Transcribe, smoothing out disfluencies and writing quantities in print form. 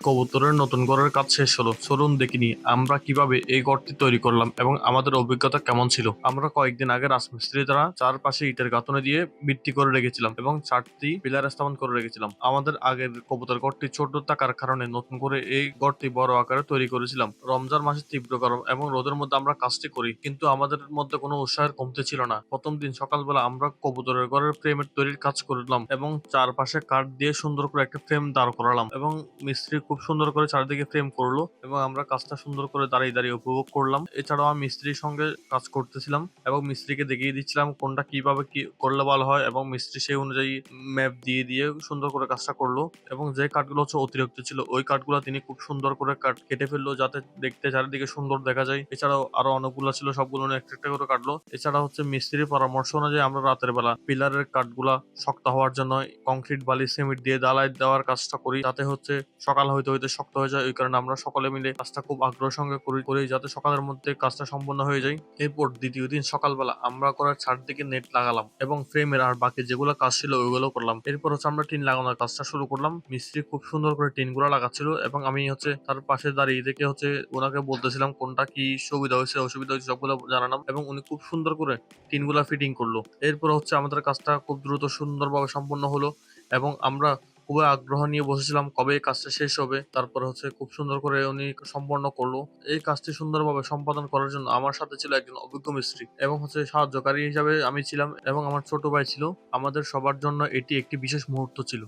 কবুতরের নতুন ঘরের কাজ শেষ হলো, চলুন দেখিনি আমরা কিভাবে এই ঘরটি তৈরি করলাম এবং আমাদের অভিজ্ঞতা কেমন ছিল। আমরা কয়েকদিন আগে রাজমিস্ত্রি দ্বারা চারপাশে ইটের গাঁথুনি দিয়ে ভিত্তি করে রেখেছিলাম এবং 4টি পিলার স্থাপন করে রেখেছিলাম। আমাদের আগের কবুতর ঘরটি ছোট থাকার কারণে নতুন করে এই ঘরটি বড় আকারে তৈরি করেছিলাম। রমজান মাসে তীব্র গরম এবং রোদের মধ্যে আমরা কাজটি করি, কিন্তু আমাদের মধ্যে কোনো উৎসাহের কমতি ছিল না। প্রথম দিন সকালবেলা আমরা কবুতরের ঘরের ফ্রেমের তৈরির কাজ করলাম এবং চারপাশে কাঠ দিয়ে সুন্দর করে একটা ফ্রেম দাঁড় করালাম এবং মিস্ত্রি খুব সুন্দর করে চারিদিকে ফ্রেম করলো এবং আমরা কাজটা সুন্দর করে দাঁড়িয়ে দাঁড়িয়ে উপভোগ করলাম। এছাড়াও আমি মিস্ত্রির সঙ্গে কাজ করতেছিলাম এবং মিস্ত্রিকে দেখিয়ে দিচ্ছিলাম কোনটা কিভাবে কি করলে ভালো হয়, এবং মিস্ত্রি সেই অনুযায়ী ম্যাপ দিয়ে দিয়ে সুন্দর করে কাজটা করলো। এবং যে কাঠগুলো হচ্ছে অতিরিক্ত ছিল ওই কাঠগুলো তিনি খুব সুন্দর করে কাট কেটে ফেললো যাতে দেখতে চারিদিকে সুন্দর দেখা যায়। এছাড়াও আরো অনেকগুলো ছিল, সবগুলো উনি একটা একটা করে কাটলো। এছাড়া হচ্ছে মিস্ত্রির পরামর্শ অনুযায়ী আমরা রাতের বেলা পিলারের কাঠগুলা শক্ত হওয়ার জন্য কংক্রিট বালি সিমেন্ট দিয়ে ঢালাই দেওয়ার কাজটা করি, যাতে হচ্ছে সকাল হইতে হইতে শক্ত হয়ে যায়। ওই কারণে আমরা সকলে মিলে কাজটা খুব আগ্রহের সঙ্গে করি যাতে সকালের মধ্যে কাজটা সম্পন্ন হয়ে যায়। এরপর দ্বিতীয় দিন সকালবেলা আমরা করার চারদিকে নেট লাগালাম এবং ফ্রেমের আর বাকি যেগুলো কাজ ছিল ওইগুলো করলাম। এরপর হচ্ছে আমরা টিন লাগানোর কাজটা শুরু করলাম। মিস্ত্রি খুব সুন্দর করে টিন গুলা লাগাচ্ছিল এবং আমি হচ্ছে তার পাশে দাঁড়িয়ে থেকে হচ্ছে ওনাকে বলতেছিলাম কোনটা কি সুবিধা হয়েছে অসুবিধা হয়েছে সবগুলো জানালাম এবং উনি খুব সুন্দর করে টিনগুলা ফিটিং করলো। এরপর হচ্ছে আমাদের কাজটা খুব দ্রুত সুন্দরভাবে সম্পন্ন হলো এবং আমরা খুবই আগ্রহ নিয়ে বসেছিলাম কবে এই কাজটা শেষ হবে। তারপর হচ্ছে খুব সুন্দর করে উনি সম্পন্ন করলো। এই কাজটি সুন্দরভাবে সম্পাদন করার জন্য আমার সাথে ছিল একজন অভিজ্ঞ মিস্ত্রি এবং হচ্ছে সাহায্যকারী হিসাবে আমি ছিলাম এবং আমার ছোট ভাই ছিল। আমাদের সবার জন্য এটি একটি বিশেষ মুহূর্ত ছিল।